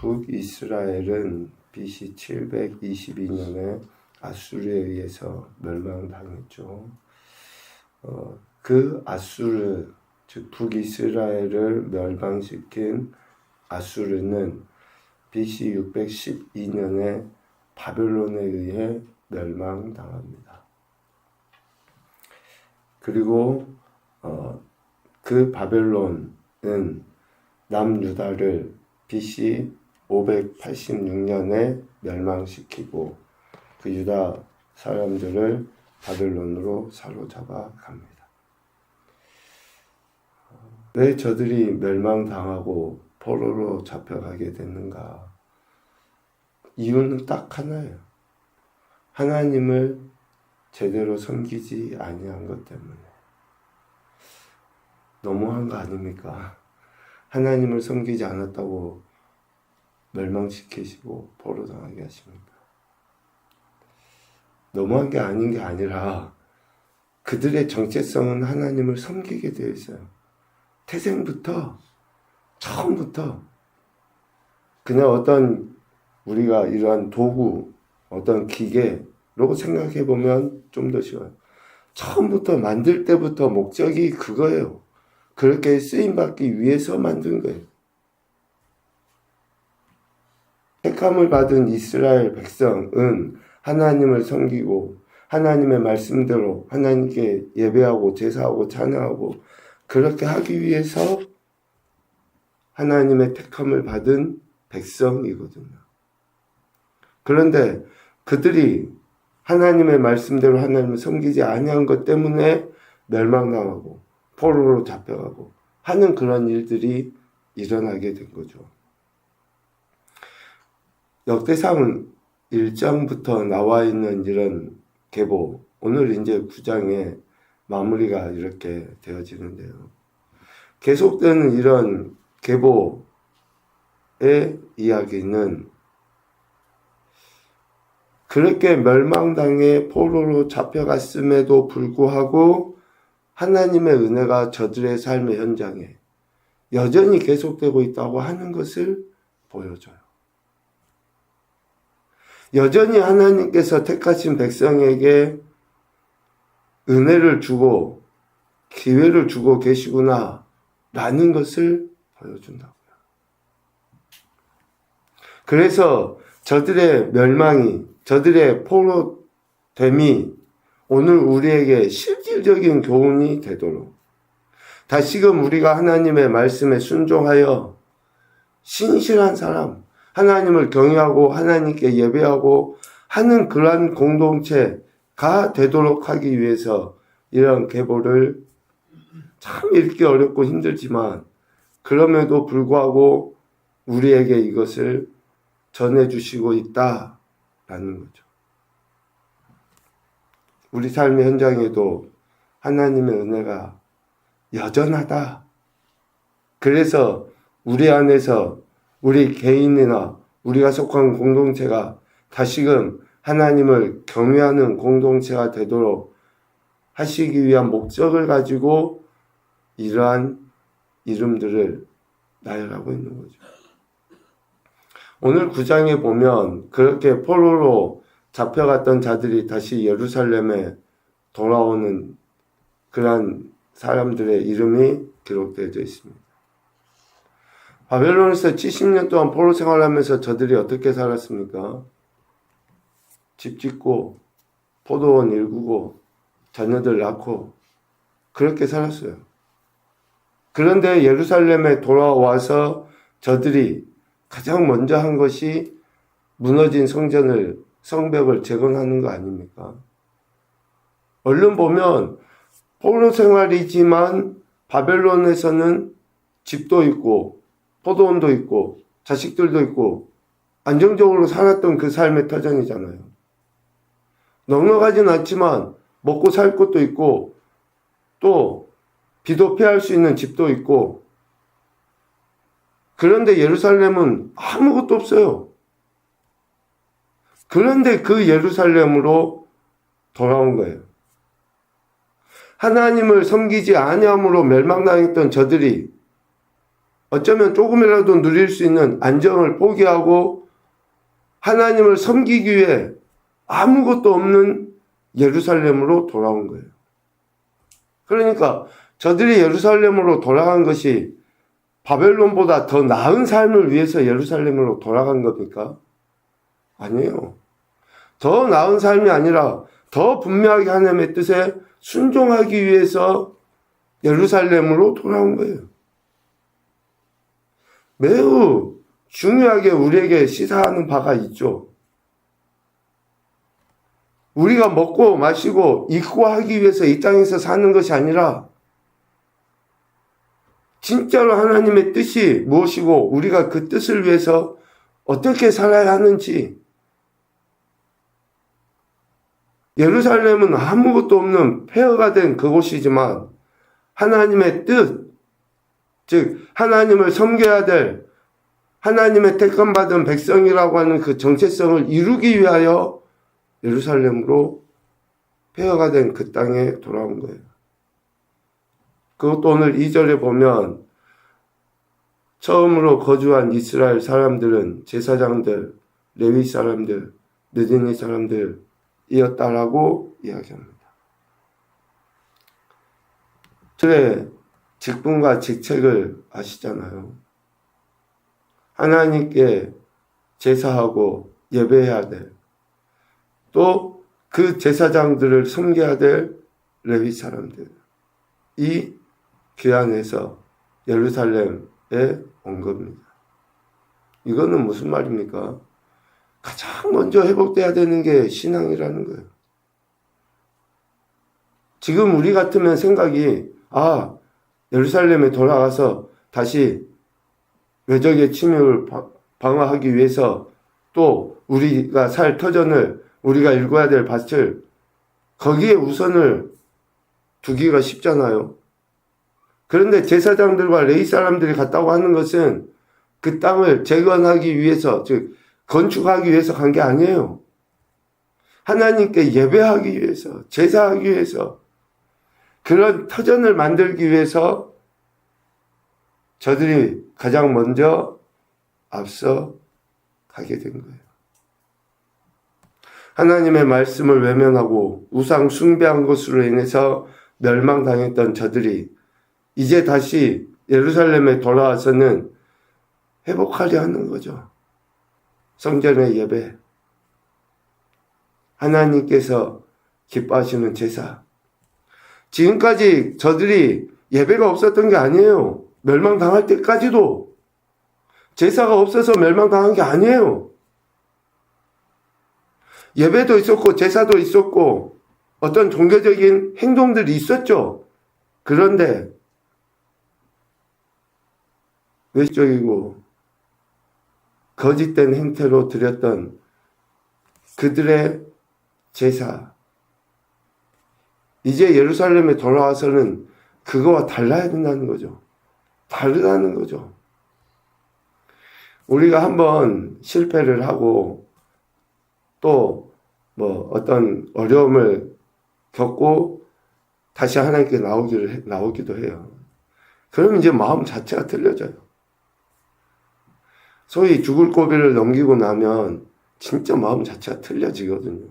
북이스라엘은 BC 722년에 아수르에 의해서 멸망당했죠. 그 아수르, 즉 북이스라엘을 멸망시킨 아수르는 BC 612년에 바벨론에 의해 멸망당합니다. 그리고 그 바벨론은 남유다를 BC 586년에 멸망시키고 그 유다 사람들을 바벨론으로 사로잡아 갑니다. 왜 저들이 멸망당하고 포로로 잡혀가게 됐는가? 이유는 딱 하나예요. 하나님을 제대로 섬기지 아니한 것 때문에. 너무한 거 아닙니까? 하나님을 섬기지 않았다고 멸망시키시고 포로 당하게 하십니까? 너무한 게 아닌 게 아니라 그들의 정체성은 하나님을 섬기게 되어 있어요. 태생부터, 처음부터 그냥 어떤 우리가 이러한 도구, 어떤 기계로 생각해 보면 좀 더 쉬워요. 처음부터 만들 때부터 목적이 그거예요. 그렇게 쓰임받기 위해서 만든 거예요. 택함을 받은 이스라엘 백성은 하나님을 섬기고 하나님의 말씀대로 하나님께 예배하고 제사하고 찬양하고 그렇게 하기 위해서 하나님의 택함을 받은 백성이거든요. 그런데 그들이 하나님의 말씀대로 하나님을 섬기지 아니한 것 때문에 멸망당하고 포로로 잡혀가고 하는 그런 일들이 일어나게 된 거죠. 역대상 1장부터 나와 있는 이런 계보, 오늘 이제 9장에 마무리가 이렇게 되어지는데요. 계속되는 이런 계보의 이야기는 그렇게 멸망당해 포로로 잡혀갔음에도 불구하고 하나님의 은혜가 저들의 삶의 현장에 여전히 계속되고 있다고 하는 것을 보여줘요. 여전히 하나님께서 택하신 백성에게 은혜를 주고 기회를 주고 계시구나 라는 것을 보여준다고요. 그래서 저들의 멸망이, 저들의 포로됨이 오늘 우리에게 실질적인 교훈이 되도록 다시금 우리가 하나님의 말씀에 순종하여 신실한 사람, 하나님을 경외하고 하나님께 예배하고 하는 그러한 공동체가 되도록 하기 위해서 이런 계보를 참 읽기 어렵고 힘들지만 그럼에도 불구하고 우리에게 이것을 전해주시고 있다라는 거죠. 우리 삶의 현장에도 하나님의 은혜가 여전하다. 그래서 우리 안에서 우리 개인이나 우리가 속한 공동체가 다시금 하나님을 경외하는 공동체가 되도록 하시기 위한 목적을 가지고 이러한 이름들을 나열하고 있는 거죠. 오늘 9장에 보면 그렇게 포로로 잡혀갔던 자들이 다시 예루살렘에 돌아오는 그러한 사람들의 이름이 기록되어 있습니다. 바벨론에서 70년 동안 포로 생활하면서 저들이 어떻게 살았습니까? 집 짓고 포도원 일구고 자녀들 낳고 그렇게 살았어요. 그런데 예루살렘에 돌아와서 저들이 가장 먼저 한 것이 무너진 성벽을 재건하는 거 아닙니까? 얼른 보면 포로 생활이지만 바벨론에서는 집도 있고 포도원도 있고 자식들도 있고 안정적으로 살았던 그 삶의 터전이잖아요. 넉넉하진 않지만 먹고 살 곳도 있고 또 비도 피할 수 있는 집도 있고 그런데 예루살렘은 아무것도 없어요. 그런데 그 예루살렘으로 돌아온 거예요. 하나님을 섬기지 아니함으로 멸망당했던 저들이 어쩌면 조금이라도 누릴 수 있는 안정을 포기하고 하나님을 섬기기 위해 아무것도 없는 예루살렘으로 돌아온 거예요. 그러니까 저들이 예루살렘으로 돌아간 것이 바벨론보다 더 나은 삶을 위해서 예루살렘으로 돌아간 겁니까? 아니에요. 더 나은 삶이 아니라 더 분명하게 하나님의 뜻에 순종하기 위해서 예루살렘으로 돌아온 거예요. 매우 중요하게 우리에게 시사하는 바가 있죠. 우리가 먹고 마시고 입고 하기 위해서 이 땅에서 사는 것이 아니라 진짜로 하나님의 뜻이 무엇이고 우리가 그 뜻을 위해서 어떻게 살아야 하는지. 예루살렘은 아무것도 없는 폐허가 된 그곳이지만 하나님의 뜻, 즉 하나님을 섬겨야 될 하나님의 택함받은 백성이라고 하는 그 정체성을 이루기 위하여 예루살렘으로 폐허가 된 그 땅에 돌아온 거예요. 그것도 오늘 2절에 보면 처음으로 거주한 이스라엘 사람들은 제사장들, 레위 사람들, 느디니 사람들이었다라고 이야기합니다. 그의 직분과 직책을 아시잖아요. 하나님께 제사하고 예배해야 될, 또 그 제사장들을 섬겨야 될 레위 사람들, 이 귀환에서 예루살렘에 온 겁니다. 이거는 무슨 말입니까? 가장 먼저 회복돼야 되는 게 신앙이라는 거예요. 지금 우리 같으면 생각이 예루살렘에 돌아가서 다시 외적의 침입을 방어하기 위해서 또 우리가 살 터전을 우리가 읽어야 될 밭을 거기에 우선을 두기가 쉽잖아요. 그런데 제사장들과 레위 사람들이 갔다고 하는 것은 그 땅을 재건하기 위해서, 즉 건축하기 위해서 간 게 아니에요. 하나님께 예배하기 위해서, 제사하기 위해서, 그런 터전을 만들기 위해서 저들이 가장 먼저 앞서 가게 된 거예요. 하나님의 말씀을 외면하고 우상 숭배한 것으로 인해서 멸망당했던 저들이 이제 다시 예루살렘에 돌아와서는 회복하려 하는 거죠. 성전의 예배, 하나님께서 기뻐하시는 제사. 지금까지 저들이 예배가 없었던 게 아니에요. 멸망당할 때까지도 제사가 없어서 멸망당한 게 아니에요. 예배도 있었고 제사도 있었고 어떤 종교적인 행동들이 있었죠. 그런데 외적이고 거짓된 행태로 드렸던 그들의 제사, 이제 예루살렘에 돌아와서는 그거와 달라야 된다는 거죠. 다르다는 거죠. 우리가 한번 실패를 하고 또 어떤 어려움을 겪고 다시 하나님께 나오기도 해요. 그럼 이제 마음 자체가 틀려져요. 소위 죽을 고비를 넘기고 나면 진짜 마음 자체가 틀려지거든요.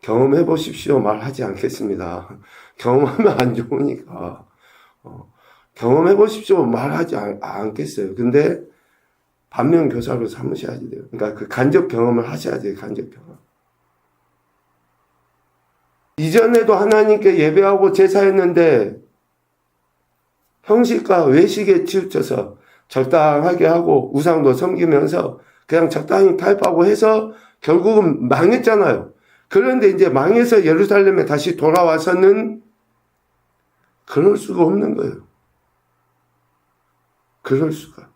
경험해 보십시오. 말하지 않겠습니다. 경험하면 안 좋으니까. 경험해 보십시오. 말하지 않겠어요. 근데 반면교사로 삼으셔야 돼요. 그러니까 그 간접 경험을 하셔야 돼요. 간접 경험. 이전에도 하나님께 예배하고 제사했는데 형식과 외식에 치우쳐서 적당하게 하고 우상도 섬기면서 그냥 적당히 타협하고 해서 결국은 망했잖아요. 그런데 이제 망해서 예루살렘에 다시 돌아와서는 그럴 수가 없는 거예요. 그럴 수가.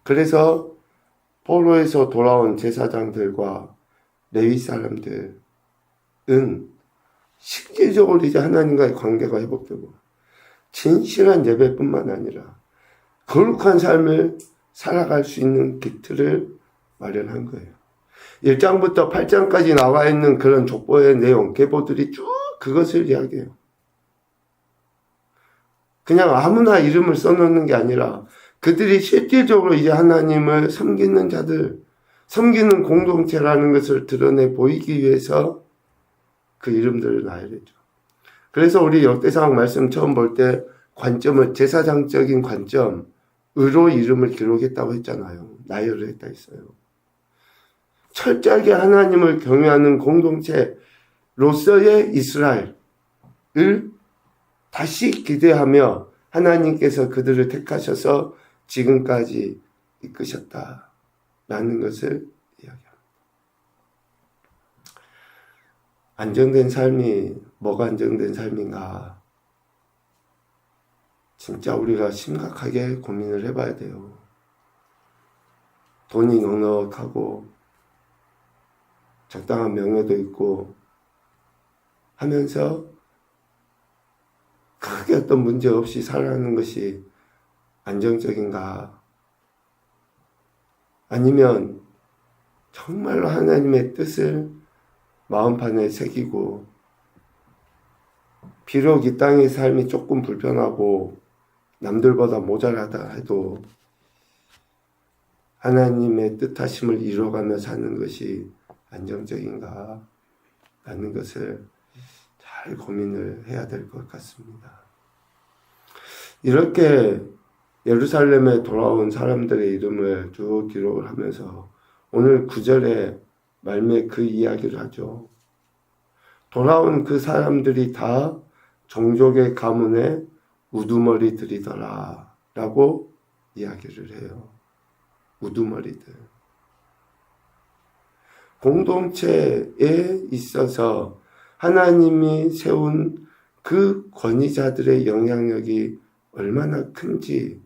그래서 포로에서 돌아온 제사장들과 레위 사람들은 실질적으로 이제 하나님과의 관계가 회복되고 진실한 예배뿐만 아니라 거룩한 삶을 살아갈 수 있는 기틀을 마련한 거예요. 1장부터 8장까지 나와 있는 그런 족보의 내용, 계보들이 쭉 그것을 이야기해요. 그냥 아무나 이름을 써놓는 게 아니라 그들이 실질적으로 이제 하나님을 섬기는 자들, 섬기는 공동체라는 것을 드러내 보이기 위해서 그 이름들을 놔야 되죠. 그래서 우리 역대상 말씀 처음 볼 때 관점을 제사장적인 관점으로 이름을 기록했다고 했잖아요. 나열을 했다 했어요. 철저하게 하나님을 경외하는 공동체로서의 이스라엘을 다시 기대하며 하나님께서 그들을 택하셔서 지금까지 이끄셨다라는 것을 이야기합니다. 안정된 삶이 뭐가 안정된 삶인가? 진짜 우리가 심각하게 고민을 해봐야 돼요. 돈이 넉넉하고 적당한 명예도 있고 하면서 크게 어떤 문제 없이 살아가는 것이 안정적인가? 아니면 정말로 하나님의 뜻을 마음판에 새기고 비록 이 땅의 삶이 조금 불편하고 남들보다 모자라다 해도 하나님의 뜻하심을 이루어가며 사는 것이 안정적인가 라는 것을 잘 고민을 해야 될 것 같습니다. 이렇게 예루살렘에 돌아온 사람들의 이름을 쭉 기록을 하면서 오늘 9절에 말미에 그 이야기를 하죠. 돌아온 그 사람들이 다 종족의 가문의 우두머리들이더라 라고 이야기를 해요. 우두머리들. 공동체에 있어서 하나님이 세운 그 권위자들의 영향력이 얼마나 큰지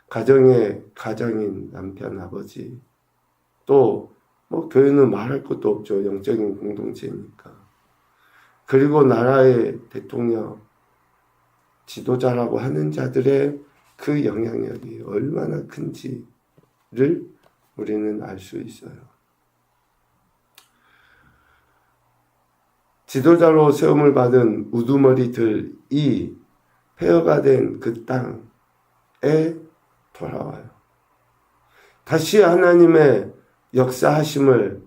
가정의 가장인 남편, 아버지 또 교회는 말할 것도 없죠. 영적인 공동체니까. 그리고 나라의 대통령, 지도자라고 하는 자들의 그 영향력이 얼마나 큰지를 우리는 알 수 있어요. 지도자로 세움을 받은 우두머리들이 폐허가 된 그 땅에 돌아와요. 다시 하나님의 역사하심을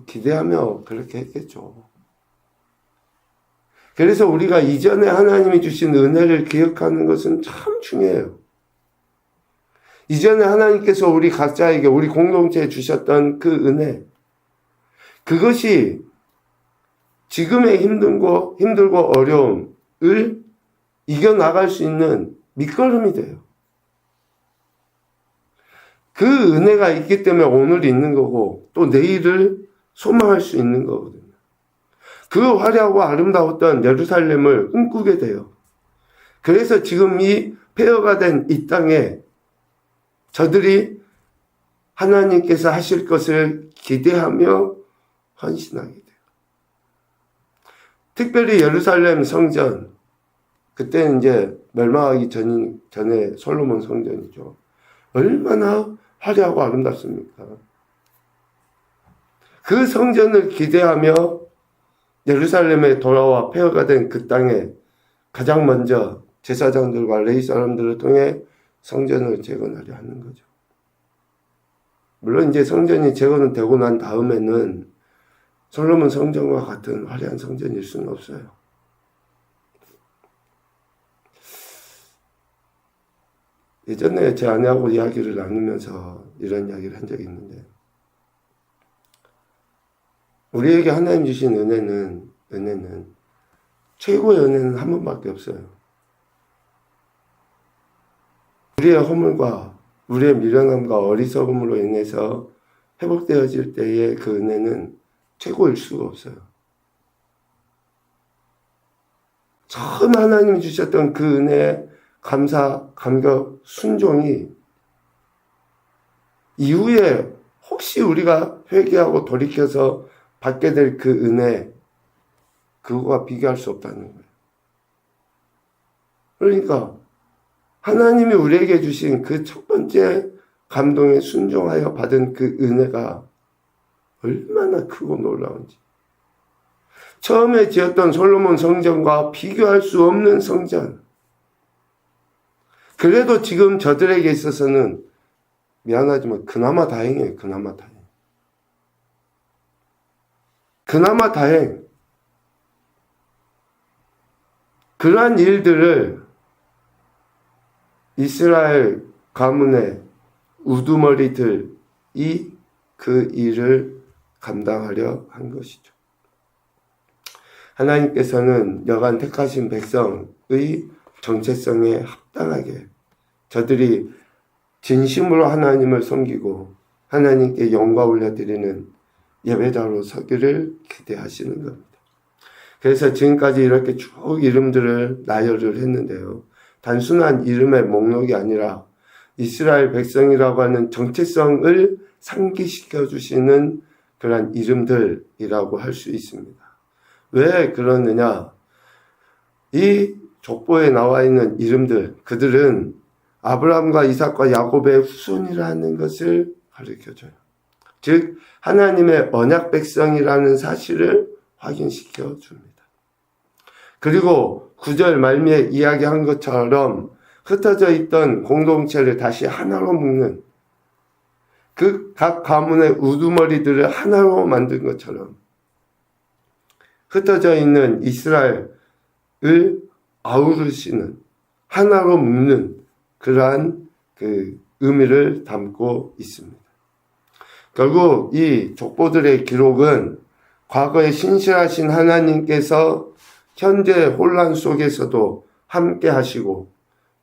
기대하며 그렇게 했겠죠. 그래서 우리가 이전에 하나님이 주신 은혜를 기억하는 것은 참 중요해요. 이전에 하나님께서 우리 각자에게, 우리 공동체에 주셨던 그 은혜, 그것이 지금의 힘들고 어려움을 이겨나갈 수 있는 밑거름이 돼요. 그 은혜가 있기 때문에 오늘 있는 거고 또 내일을 소망할 수 있는 거거든요. 그 화려하고 아름다웠던 예루살렘을 꿈꾸게 돼요. 그래서 지금 이 폐허가 된 이 땅에 저들이 하나님께서 하실 것을 기대하며 헌신하게 돼요. 특별히 예루살렘 성전, 그때는 이제 멸망하기 전에 솔로몬 성전이죠. 얼마나 화려하고 아름답습니까? 그 성전을 기대하며 예루살렘에 돌아와 폐허가 된 그 땅에 가장 먼저 제사장들과 레위 사람들을 통해 성전을 재건하려 하는 거죠. 물론 이제 성전이 재건은 되고 난 다음에는 솔로몬 성전과 같은 화려한 성전일 수는 없어요. 예전에 제 아내하고 이야기를 나누면서 이런 이야기를 한 적이 있는데, 우리에게 하나님 주신 은혜는 최고의 은혜는 한 번밖에 없어요. 우리의 허물과 우리의 미련함과 어리석음으로 인해서 회복되어질 때의 그 은혜는 최고일 수가 없어요. 처음 하나님이 주셨던 그 은혜의 감사, 감격, 순종이 이후에 혹시 우리가 회개하고 돌이켜서 받게 될 그 은혜, 그거와 비교할 수 없다는 거예요. 그러니까 하나님이 우리에게 주신 그 첫 번째 감동에 순종하여 받은 그 은혜가 얼마나 크고 놀라운지. 처음에 지었던 솔로몬 성전과 비교할 수 없는 성전, 그래도 지금 저들에게 있어서는 미안하지만 그나마 다행이에요. 그나마 다행. 그나마 다행. 그러한 일들을 이스라엘 가문의 우두머리들이 그 일을 감당하려 한 것이죠. 하나님께서는 여간 택하신 백성의 정체성에 합당하게 저들이 진심으로 하나님을 섬기고 하나님께 영광 올려드리는 예배자로 서기를 기대하시는 겁니다. 그래서 지금까지 이렇게 쭉 이름들을 나열을 했는데요. 단순한 이름의 목록이 아니라 이스라엘 백성이라고 하는 정체성을 상기시켜 주시는 그런 이름들이라고 할 수 있습니다. 왜 그러느냐? 이 족보에 나와 있는 이름들, 그들은 아브라함과 이삭과 야곱의 후손이라는 것을 가르쳐줘요. 즉 하나님의 언약 백성이라는 사실을 확인시켜 줍니다. 그리고 9절 말미에 이야기한 것처럼 흩어져 있던 공동체를 다시 하나로 묶는 그 각 가문의 우두머리들을 하나로 만든 것처럼 흩어져 있는 이스라엘을 아우르시는 하나로 묶는 그러한 그 의미를 담고 있습니다. 결국 이 족보들의 기록은 과거에 신실하신 하나님께서 현재 혼란 속에서도 함께 하시고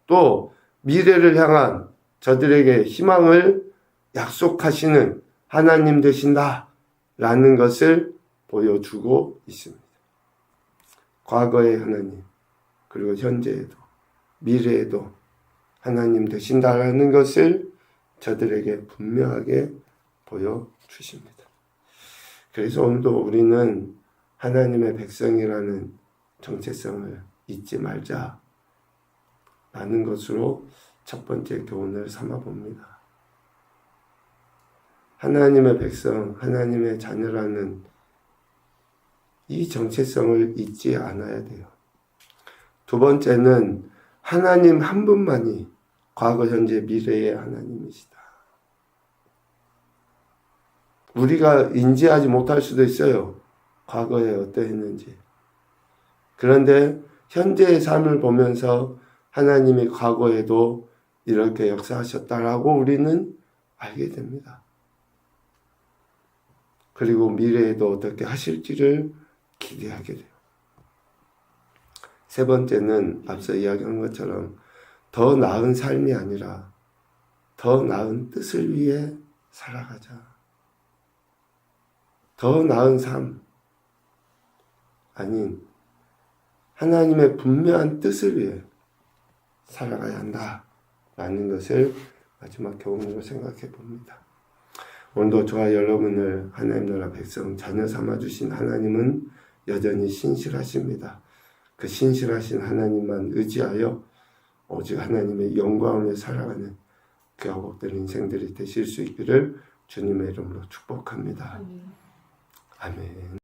또 미래를 향한 저들에게 희망을 약속하시는 하나님 되신다라는 것을 보여주고 있습니다. 과거의 하나님, 그리고 현재에도 미래에도 하나님 되신다라는 것을 저들에게 분명하게 보여주십니다. 그래서 오늘도 우리는 하나님의 백성이라는 정체성을 잊지 말자 라는 것으로 첫 번째 교훈을 삼아 봅니다. 하나님의 백성, 하나님의 자녀라는 이 정체성을 잊지 않아야 돼요. 두 번째는 하나님 한 분만이 과거, 현재, 미래의 하나님이시다. 우리가 인지하지 못할 수도 있어요. 과거에 어떠했는지. 그런데 현재의 삶을 보면서 하나님이 과거에도 이렇게 역사하셨다라고 우리는 알게 됩니다. 그리고 미래에도 어떻게 하실지를 기대하게 돼요. 세 번째는 앞서 이야기한 것처럼 더 나은 삶이 아니라 더 나은 뜻을 위해 살아가자. 더 나은 삶 아닌 하나님의 분명한 뜻을 위해 살아가야 한다라는 것을 마지막 교훈으로 생각해 봅니다. 오늘도 저와 여러분을 하나님 나라 백성 자녀 삼아주신 하나님은 여전히 신실하십니다. 그 신실하신 하나님만 의지하여 오직 하나님의 영광을 살아가는 그 복된 인생들이 되실 수 있기를 주님의 이름으로 축복합니다. 아멘.